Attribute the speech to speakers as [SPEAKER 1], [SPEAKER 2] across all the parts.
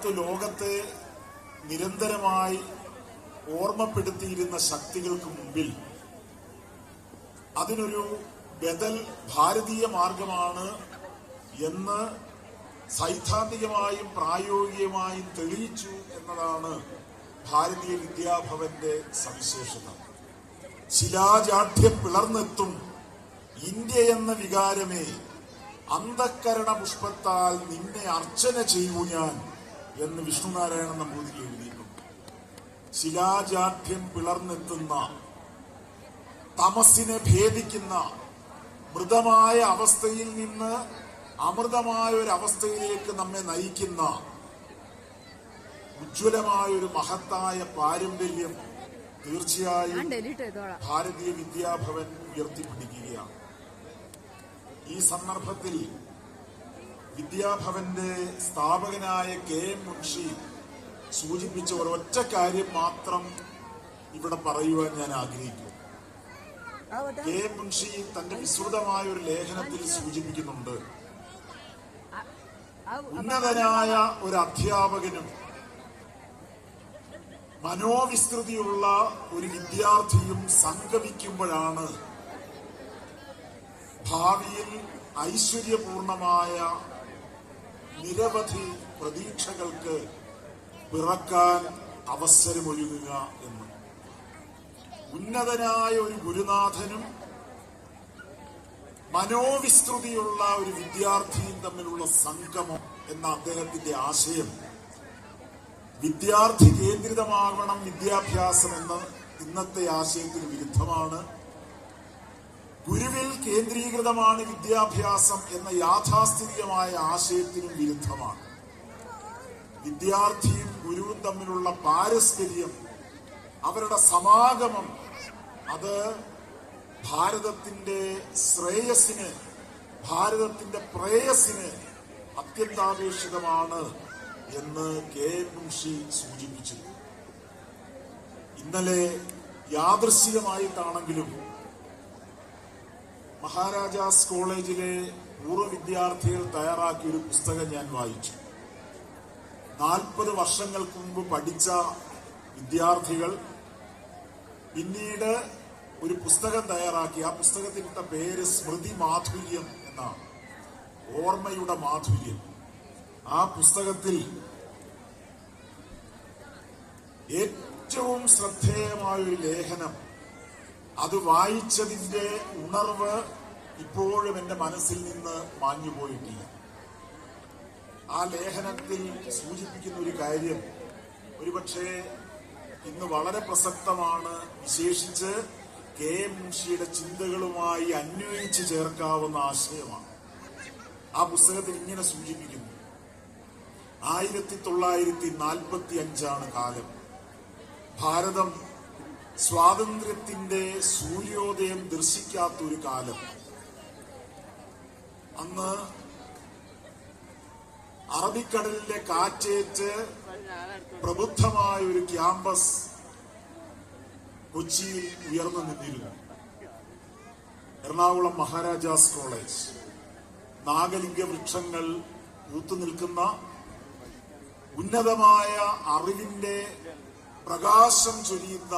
[SPEAKER 1] കാലത്ത് ലോകത്തെ നിരന്തരമായി ഓർമ്മപ്പെടുത്തിയിരുന്ന ശക്തികൾക്ക് മുമ്പിൽ അതിനൊരു ബദൽ ഭാരതീയ മാർഗമാണ് എന്ന് സൈദ്ധാന്തികമായും പ്രായോഗികമായും തെളിയിച്ചു എന്നതാണ് ഭാരതീയ വിദ്യാഭവന്റെ സവിശേഷത. ശിലാജാഠ്യം പിളർന്നെത്തും ഇന്ത്യ എന്ന വികാരമേ, അന്ധക്കരണ പുഷ്പത്താൽ നിന്നെ അർച്ചന ചെയ്യൂ ഞാൻ എന്ന് വിഷ്ണുനാരായണ നമ്പൂതിരി എഴുതിയിട്ടുണ്ട്. ശിലാജാഠ്യം പിളർന്നെത്തുന്ന, തമസിനെ ഭേദിക്കുന്ന, മൃതമായ അവസ്ഥയിൽ നിന്ന് അമൃതമായ ഒരു അവസ്ഥയിലേക്ക് നമ്മെ നയിക്കുന്ന ഉജ്ജ്വലമായ ഒരു മഹത്തായ പാരമ്പര്യം തീർച്ചയായും ഭാരതീയ വിദ്യാഭവൻ ഉയർത്തിപ്പിടിക്കുകയാണ്. ഈ സന്ദർഭത്തിൽ വിദ്യാഭവന്റെ സ്ഥാപകനായ KM മുൻഷി സൂചിപ്പിച്ച ഒരൊറ്റ കാര്യം മാത്രം ഇവിടെ പറയുവാൻ ഞാൻ ആഗ്രഹിക്കുന്നു. KM മുൻഷി തന്റെ വിസ്തൃതമായ ഒരു ലേഖനത്തിൽ സൂചിപ്പിക്കുന്നുണ്ട്, ഉന്നതനായ ഒരു അധ്യാപകനും മനോവിസ്തൃതിയുള്ള ഒരു വിദ്യാർത്ഥിയും സംഗമിക്കുമ്പോഴാണ് ഭാവിയിൽ ഐശ്വര്യപൂർണമായ നിരവധി പ്രതീക്ഷകൾക്ക് പിറക്കാൻ അവസരമൊരുങ്ങുക എന്ന്. ഉന്നതനായ ഒരു ഗുരുനാഥനും മനോവിസ്തൃതിയുള്ള ഒരു വിദ്യാർത്ഥിയും തമ്മിലുള്ള സംഗമം എന്ന അദ്ദേഹത്തിന്റെ ആശയം വിദ്യാർത്ഥി കേന്ദ്രിതമാകണം വിദ്യാഭ്യാസം എന്ന ഇന്നത്തെ ആശയത്തിന് വിരുദ്ധമാണ്. ഗുരുവിൽ കേന്ദ്രീകൃതമാണ് വിദ്യാഭ്യാസം എന്ന യാഥാസ്ഥിതികമായ ആശയത്തിനും വിരുദ്ധമാണ്. വിദ്യാർത്ഥിയും ഗുരുവും തമ്മിലുള്ള പാരസ്പര്യം, അവരുടെ സമാഗമം, അത് ഭാരതത്തിന്റെ ശ്രേയസിന്, ഭാരതത്തിന്റെ പ്രേയസിന് അത്യന്താപേക്ഷിതമാണ് എന്ന് KM മുൻഷി സൂചിപ്പിച്ചു. ഇന്നലെ യാദൃശ്ചികമായിട്ടാണെങ്കിലും മഹാരാജാസ് കോളേജിലെ പൂർവ്വ വിദ്യാർത്ഥികൾ തയ്യാറാക്കിയ ഒരു പുസ്തകം ഞാൻ വായിച്ചു. 40 വർഷങ്ങൾക്ക് മുമ്പ് പഠിച്ച വിദ്യാർത്ഥികൾ പിന്നീട് ഒരു പുസ്തകം തയ്യാറാക്കി. ആ പുസ്തകത്തിന്റെ പേര് സ്മൃതി മാധുര്യം എന്നാണ്, ഓർമ്മയുടെ മാധുര്യം. ആ പുസ്തകത്തിൽ ഏറ്റവും ശ്രദ്ധേയമായ ഒരു ലേഖനം, അത് വായിച്ചതിന്റെ ഉണർവ് ഇപ്പോഴും എന്റെ മനസ്സിൽ നിന്ന് മാഞ്ഞുപോയിട്ടില്ല. ആ ലേഖനത്തിൽ സൂചിപ്പിക്കുന്ന ഒരു കാര്യം ഒരുപക്ഷെ ഇന്ന് വളരെ പ്രസക്തമാണ്, വിശേഷിച്ച് KM മുൻഷിയുടെ ചിന്തകളുമായി അന്വയിച്ച് ചേർക്കാവുന്ന ആശയമാണ്. ആ പുസ്തകത്തിൽ ഇങ്ങനെ സൂചിപ്പിക്കുന്നു, 1945 കാലം. ഭാരതം സ്വാതന്ത്ര്യത്തിന്റെ സൂര്യോദയം ദർശിക്കാത്തൊരു കാലം. അന്ന് അറബിക്കടലിലെ കാറ്റേറ്റ് പ്രബുദ്ധമായ ഒരു ക്യാമ്പസ് കൊച്ചിയിൽ ഉയർന്നു നിന്നിരുന്നു. എറണാകുളം മഹാരാജാസ് കോളേജ്, നാഗലിംഗ വൃക്ഷങ്ങൾ പൂത്തുനിൽക്കുന്ന, ഉന്നതമായ അറിവിന്റെ പ്രകാശം ചൊരിയുന്ന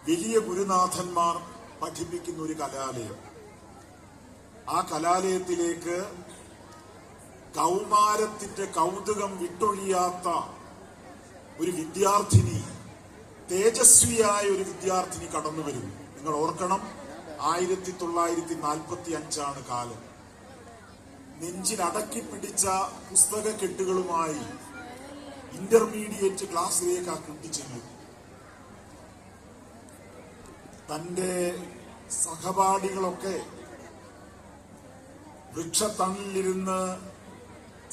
[SPEAKER 1] വലിയ ഗുരുനാഥന്മാർ പഠിപ്പിക്കുന്ന ഒരു കലാലയം. ആ കലാലയത്തിലേക്ക് കൗമാരത്തിന്റെ കൗതുകം വിട്ടൊഴിയാത്ത ഒരു വിദ്യാർത്ഥിനി, തേജസ്വിയായ ഒരു വിദ്യാർത്ഥിനി കടന്നു വരുന്നു. നിങ്ങൾ ഓർക്കണം, 1945 കാലം. നെഞ്ചിലടക്കി പിടിച്ച പുസ്തക കെട്ടുകളുമായി ഇന്റർമീഡിയറ്റ് ക്ലാസ്സിലേക്ക് ആ കുട്ടി ചെല്ലും. തന്റെ സഹപാഠികളൊക്കെ വൃക്ഷത്തണലിലിരുന്ന്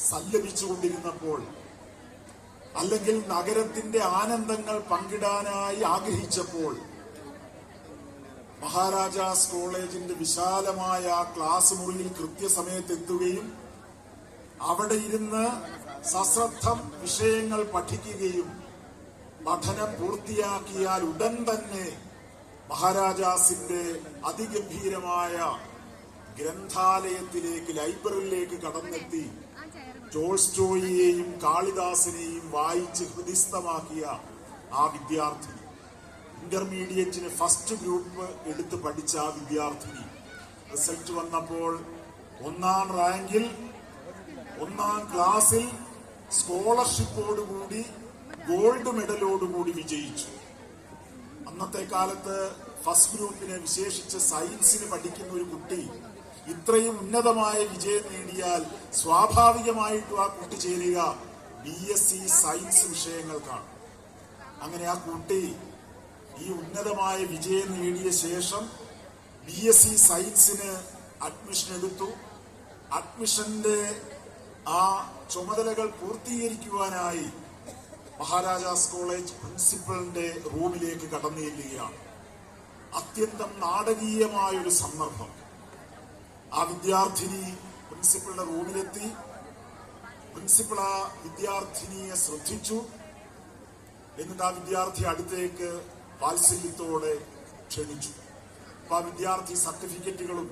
[SPEAKER 1] സല്ലപിച്ചുകൊണ്ടിരുന്നപ്പോൾ, അല്ലെങ്കിൽ നഗരത്തിന്റെ ആനന്ദങ്ങൾ പങ്കിടാനായി ആഗ്രഹിച്ചപ്പോൾ, മഹാരാജാസ് കോളേജിന്റെ വിശാലമായ ക്ലാസ് മുറിയിൽ കൃത്യസമയത്ത് എത്തുകയും അവിടെ ഇരുന്ന് സശ്രദ്ധം വിഷയങ്ങൾ പഠിക്കുകയും പഠനം പൂർത്തിയാക്കിയാൽ ഉടൻ തന്നെ മഹാരാജാസിന്റെ അതിഗംഭീരമായ ഗ്രന്ഥാലയത്തിലേക്ക്, ലൈബ്രറിയിലേക്ക് കടന്നെത്തി ടോൾസ്റ്റോയിയെയും കാളിദാസിനെയും വായിച്ച് ഹൃദിസ്ഥമാക്കിയ ആ വിദ്യാർത്ഥിനി, ഇന്റർമീഡിയറ്റിന് ഫസ്റ്റ് ഗ്രൂപ്പ് എടുത്ത് പഠിച്ച ആ വിദ്യാർത്ഥിനി റിസൾട്ട് വന്നപ്പോൾ 1ാം റാങ്കിൽ 1ാം ക്ലാസ്സിൽ സ്കോളർഷിപ്പോടുകൂടി ഗോൾഡ് മെഡലോടുകൂടി വിജയിച്ചു. അന്നത്തെ കാലത്ത് ഫസ്റ്റ് ഗ്രൂപ്പിനെ വിശേഷിച്ച് സയൻസിന് പഠിക്കുന്ന ഒരു കുട്ടി ഇത്രയും ഉന്നതമായ വിജയം നേടിയാൽ സ്വാഭാവികമായിട്ടും ആ കുട്ടി ചേരുക BSc സയൻസ് വിഷയങ്ങൾക്കാണ്. അങ്ങനെ ആ കുട്ടി ഈ ഉന്നതമായ വിജയം നേടിയ ശേഷം BSc സയൻസിന് അഡ്മിഷൻ എടുത്തു. അഡ്മിഷന്റെ ആ ചുമതലകൾ പൂർത്തീകരിക്കുവാനായി മഹാരാജാസ് കോളേജ് പ്രിൻസിപ്പലിന്റെ റൂമിലേക്ക് കടന്നു ചെല്ലുകയാണ്. അത്യന്തം നാടകീയമായൊരു സന്ദർഭം. ആ വിദ്യാർത്ഥിനി പ്രിൻസിപ്പളുടെ റൂമിലെത്തി. പ്രിൻസിപ്പൾ ആ വിദ്യാർത്ഥിനിയെ ശ്രദ്ധിച്ചു. എന്നിട്ട് ആ വിദ്യാർത്ഥി അടുത്തേക്ക് വാത്സല്യത്തോടെ ക്ഷണിച്ചു. അപ്പൊ ആ വിദ്യാർത്ഥി സർട്ടിഫിക്കറ്റുകളും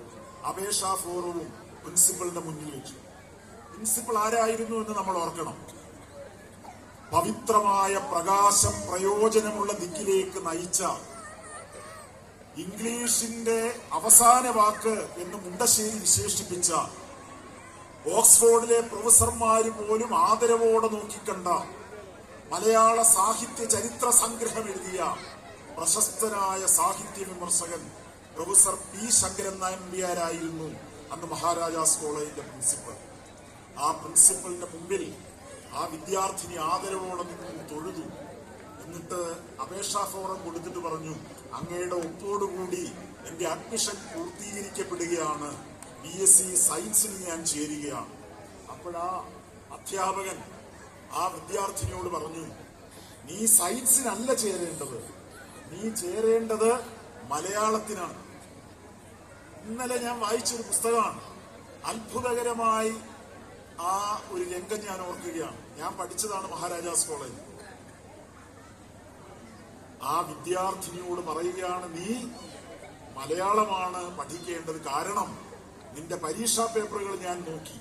[SPEAKER 1] അപേക്ഷാ ഫോറവും പ്രിൻസിപ്പളിന്റെ മുന്നിൽ വെച്ചു. പ്രിൻസിപ്പൾ ആരായിരുന്നു എന്ന് നമ്മൾ ഓർക്കണം. പവിത്രമായ പ്രകാശം പ്രയോജനമുള്ള ദിക്കിലേക്ക് നയിച്ച, ഇംഗ്ലീഷിന്റെ അവസാന വാക്ക് എന്ന് മുണ്ടശ്ശേരി വിശേഷിപ്പിച്ച, ഓക്സ്ഫോർഡിലെ പ്രൊഫസർമാര് പോലും ആദരവോടെ നോക്കിക്കണ്ട മലയാള സാഹിത്യ ചരിത്ര സംഗ്രഹം എഴുതിയ പ്രശസ്തനായ സാഹിത്യ വിമർശകൻ പ്രൊഫസർ P. ശങ്കരൻ നമ്പ്യാരായിരുന്നു അന്ന് മഹാരാജാസ് കോളേജിന്റെ പ്രിൻസിപ്പൽ. ആ പ്രിൻസിപ്പലിന്റെ മുമ്പിൽ ആ വിദ്യാർത്ഥിനി ആദരവോടെ നിന്ന് തൊഴുതു. എന്നിട്ട് അപേക്ഷാ ഫോറം കൊടുത്തിട്ട് പറഞ്ഞു, അങ്ങയുടെ ഒപ്പോടുകൂടി എന്റെ അഡ്മിഷൻ പൂർത്തീകരിക്കപ്പെടുകയാണ്, BSc സയൻസിന് ഞാൻ ചേരുകയാണ്. അപ്പോഴാ അധ്യാപകൻ ആ വിദ്യാർത്ഥിനിയോട് പറഞ്ഞു, നീ സയൻസിനല്ല ചേരേണ്ടത്, നീ ചേരേണ്ടത് മലയാളത്തിനാണ്. ഇന്നലെ ഞാൻ വായിച്ചൊരു പുസ്തകമാണ്. അത്ഭുതകരമായി ആ ഒരു രംഗം ഞാൻ ഓർക്കുകയാണ്. ഞാൻ പഠിച്ചതാണ് മഹാരാജാസ് കോളേജ്. ആ വിദ്യാർത്ഥിനിയോട് പറയുകയാണ്, നീ മലയാളമാണ് പഠിക്കേണ്ടത്. കാരണം നിന്റെ പരീക്ഷാ പേപ്പറുകൾ ഞാൻ നോക്കി.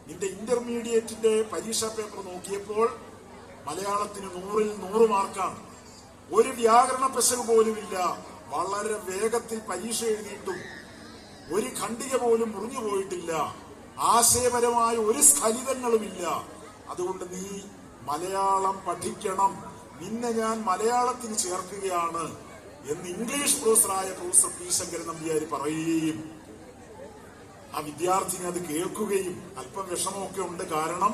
[SPEAKER 1] നിന്റെ ഇന്റർമീഡിയറ്റിന്റെ പരീക്ഷാ പേപ്പർ നോക്കിയപ്പോൾ മലയാളത്തിന് 100ൽ 100 മാർക്കാണ്. ഒരു വ്യാകരണ പിശക് പോലുമില്ല. വളരെ വേഗത്തിൽ പരീക്ഷ എഴുതിയിട്ടും ഒരു ഖണ്ഡിക പോലും മുറിഞ്ഞു പോയിട്ടില്ല. ആശയപരമായ ഒരു സ്ഖലിതങ്ങളുമില്ല. അതുകൊണ്ട് നീ മലയാളം പഠിക്കണം, നിന്നെ ഞാൻ മലയാളത്തിന് ചേർക്കുകയാണ് എന്ന് ഇംഗ്ലീഷ് പ്രൊഫസറായ പ്രൊഫസർ P. ശങ്കരൻ നമ്പ്യാർ പറയുകയും ആ വിദ്യാർത്ഥിനി അത് കേൾക്കുകയും അല്പം വിഷമമൊക്കെ ഉണ്ട്. കാരണം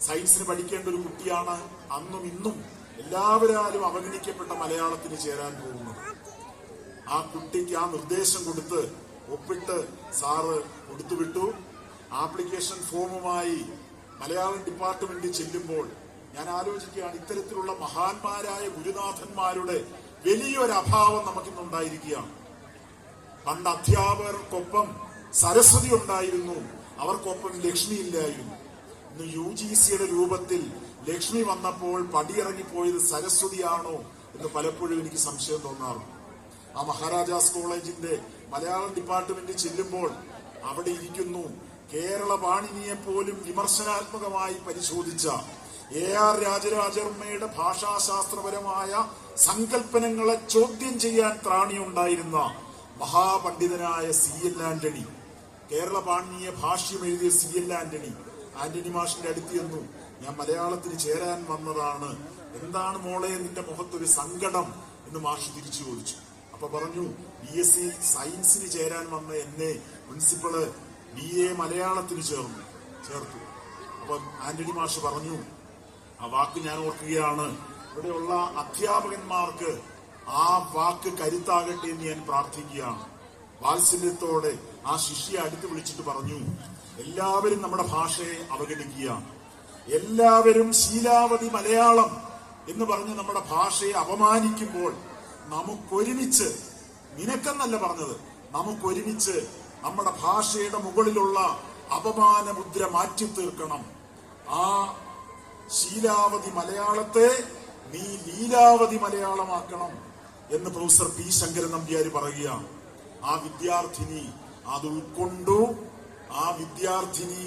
[SPEAKER 1] സയൻസിന് പഠിക്കേണ്ട ഒരു കുട്ടിയാണ് അന്നും ഇന്നും എല്ലാവരാലും അവഗണിക്കപ്പെട്ട മലയാളത്തിന് ചേരാൻ പോകുന്നത്. ആ കുട്ടിക്ക് ആ നിർദ്ദേശം കൊടുത്ത് ഒപ്പിട്ട് സാറ് കൊടുത്തുവിട്ടു. ആപ്ലിക്കേഷൻ ഫോമുമായി മലയാളം ഡിപ്പാർട്ട്മെന്റിൽ ചെല്ലുമ്പോൾ ഞാൻ ആലോചിക്കുകയാണ്, ഇത്തരത്തിലുള്ള മഹാന്മാരായ ഗുരുനാഥന്മാരുടെ വലിയൊരു അഭാവം നമുക്കിന്നുണ്ടായിരിക്കുകയാണ്. പണ്ട് അധ്യാപകർക്കൊപ്പം സരസ്വതി ഉണ്ടായിരുന്നു, അവർക്കൊപ്പം ലക്ഷ്മി ഇല്ലായിരുന്നു. ഇന്ന് UGCയുടെ രൂപത്തിൽ ലക്ഷ്മി വന്നപ്പോൾ പടിയിറങ്ങിപ്പോയത് സരസ്വതിയാണോ എന്ന് പലപ്പോഴും എനിക്ക് സംശയം തോന്നാറുണ്ട്. ആ മഹാരാജാസ് കോളേജിന്റെ മലയാളം ഡിപ്പാർട്ട്മെന്റിൽ ചെല്ലുമ്പോൾ അവിടെ ഇരിക്കുന്നു കേരള പാണിനിയെ പോലും വിമർശനാത്മകമായി പരിശോധിച്ച AR രാജരാജവർമ്മയുടെ ഭാഷാശാസ്ത്രപരമായ സങ്കല്പനങ്ങളെ ചോദ്യം ചെയ്യാൻ ത്രാണിയുണ്ടായിരുന്ന മഹാപണ്ഡിതനായ CL ആന്റണി, കേരള പാണിനിയെ ഭാഷ്യം എഴുതിയ CL ആന്റണി മാഷിന്റെ അടുത്ത് ചെന്നു. ഞാൻ മലയാളത്തിന് ചേരാൻ വന്നതാണ്, എന്താണ് മോളെ നിന്റെ മുഖത്തൊരു സങ്കടം എന്ന് മാഷ് തിരിച്ചു ചോദിച്ചു. അപ്പൊ പറഞ്ഞു, BSc സയൻസിന് ചേരാൻ വന്ന എന്നെ പ്രിൻസിപ്പള് BA മലയാളത്തിന് ചേർത്തു. അപ്പൊ ആന്റണി മാഷ് പറഞ്ഞു, ആ വാക്ക് ഞാൻ ഓർക്കുകയാണ്, ഇവിടെയുള്ള അധ്യാപകന്മാർക്ക് ആ വാക്ക് കരുത്താകട്ടെ എന്ന് ഞാൻ പ്രാർത്ഥിക്കുകയാണ്. വാത്സല്യത്തോടെ ആ ശിഷ്യെ അടുത്ത് വിളിച്ചിട്ട് പറഞ്ഞു, എല്ലാവരും നമ്മുടെ ഭാഷയെ അവഗണിക്കുകയാണ്, എല്ലാവരും ശീലാവതി മലയാളം എന്ന് പറഞ്ഞ് നമ്മുടെ ഭാഷയെ അപമാനിക്കുമ്പോൾ നമുക്കൊരുമിച്ച്, നിനക്കെന്നല്ല പറഞ്ഞത്, നമുക്കൊരുമിച്ച് നമ്മുടെ ഭാഷയുടെ മുകളിലുള്ള അപമാന മുദ്ര മാറ്റി തീർക്കണം. ആ ശീലാവതി മലയാളത്തെ നീ ലീലാവതി മലയാളമാക്കണം എന്ന് പ്രൊഫസർ P. ശങ്കരൻ നമ്പ്യാർ പറയുകയാണ്. ആ വിദ്യാർത്ഥിനി അത് ഉൾക്കൊണ്ടു. ആ വിദ്യാർത്ഥിനി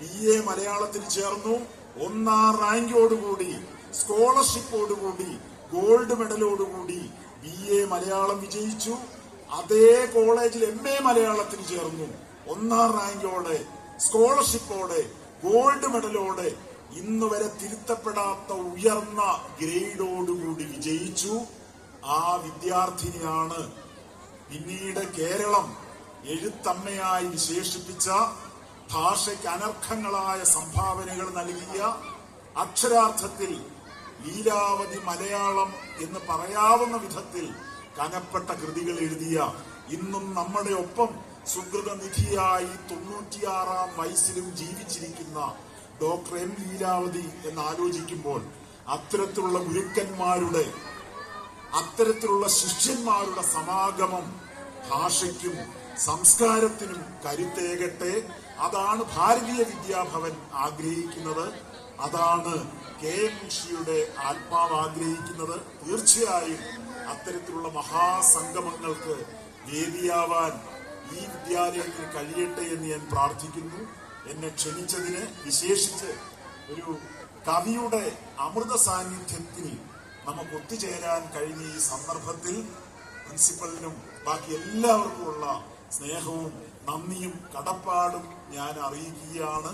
[SPEAKER 1] BA മലയാളത്തിന് ചേർന്നു. 1ാം റാങ്കോടുകൂടി, സ്കോളർഷിപ്പോടുകൂടി, ഗോൾഡ് മെഡലോടുകൂടി BA മലയാളം വിജയിച്ചു. അതേ കോളേജിൽ MA മലയാളത്തിന് ചേർന്നു. 1ാം റാങ്കോടെ, സ്കോളർഷിപ്പോടെ, ഗോൾഡ് മെഡലോടെ, ഇന്ന് വരെ തിരുത്തപ്പെടാത്ത ഉയർന്ന ഗ്രേഡോടുകൂടി വിജയിച്ചു. ആ വിദ്യാർത്ഥിനിയാണ് പിന്നീട് കേരളം എഴുത്തമ്മയായി വിശേഷിപ്പിച്ച, ഭാഷയ്ക്ക് അനർഘങ്ങളായ സംഭാവനകൾ നൽകിയ, അക്ഷരാർത്ഥത്തിൽ ലീലാവതി മലയാളം എന്ന് പറയാവുന്ന വിധത്തിൽ കനപ്പെട്ട കൃതികൾ എഴുതിയ, ഇന്നും നമ്മുടെ ഒപ്പം സുകൃതനിധിയായി 96ാം വയസ്സിലും ജീവിച്ചിരിക്കുന്ന ഡോക്ടർ M ലീലാവതി എന്ന് ആലോചിക്കുമ്പോൾ അത്തരത്തിലുള്ള ഗുരുക്കന്മാരുടെ, അത്തരത്തിലുള്ള ശിഷ്യന്മാരുടെ സമാഗമം ഭാഷയ്ക്കും സംസ്കാരത്തിനും കരുത്തേകട്ടെ. അതാണ് ഭാരതീയ വിദ്യാഭവൻ ആഗ്രഹിക്കുന്നത്. അതാണ് KM മുൻഷിയുടെ ആത്മാവ് ആഗ്രഹിക്കുന്നത്. തീർച്ചയായും അത്തരത്തിലുള്ള മഹാസംഗമങ്ങൾക്ക് വേദിയാവാൻ ഈ വിദ്യാലയത്തിന് കഴിയട്ടെ എന്ന് ഞാൻ പ്രാർത്ഥിക്കുന്നു. എന്നെ ക്ഷണിച്ചതിന്, വിശേഷിച്ച് ഒരു കവിയുടെ അമൃത സാന്നിധ്യത്തിൽ നമുക്ക് ഒത്തുചേരാൻ കഴിഞ്ഞ ഈ സന്ദർഭത്തിൽ പ്രിൻസിപ്പലിനും ബാക്കി എല്ലാവർക്കുമുള്ള സ്നേഹവും നന്ദിയും കടപ്പാടും ഞാൻ അറിയിക്കുകയാണ്.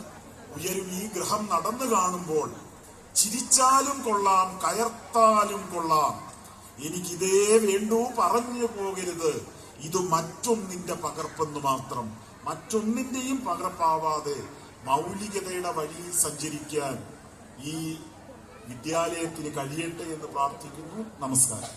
[SPEAKER 1] ഉയരും ഈ ഗ്രഹം നടന്നു കാണുമ്പോൾ ചിരിച്ചാലും കൊള്ളാം, കയർത്താലും കൊള്ളാം, എനിക്കിതേ വേണ്ടൂ പറഞ്ഞു പോകരുത്, ഇത് മറ്റൊന്നിന്റെ പകർപ്പെന്ന് മാത്രം. മറ്റൊന്നിന്റെയും പകർപ്പാവാതെ മൗലികതയുടെ വഴിയിൽ സഞ്ചരിക്കാൻ ഈ വിദ്യാലയത്തിന് കഴിയട്ടെ എന്ന് പ്രാർത്ഥിക്കുന്നു. നമസ്കാരം.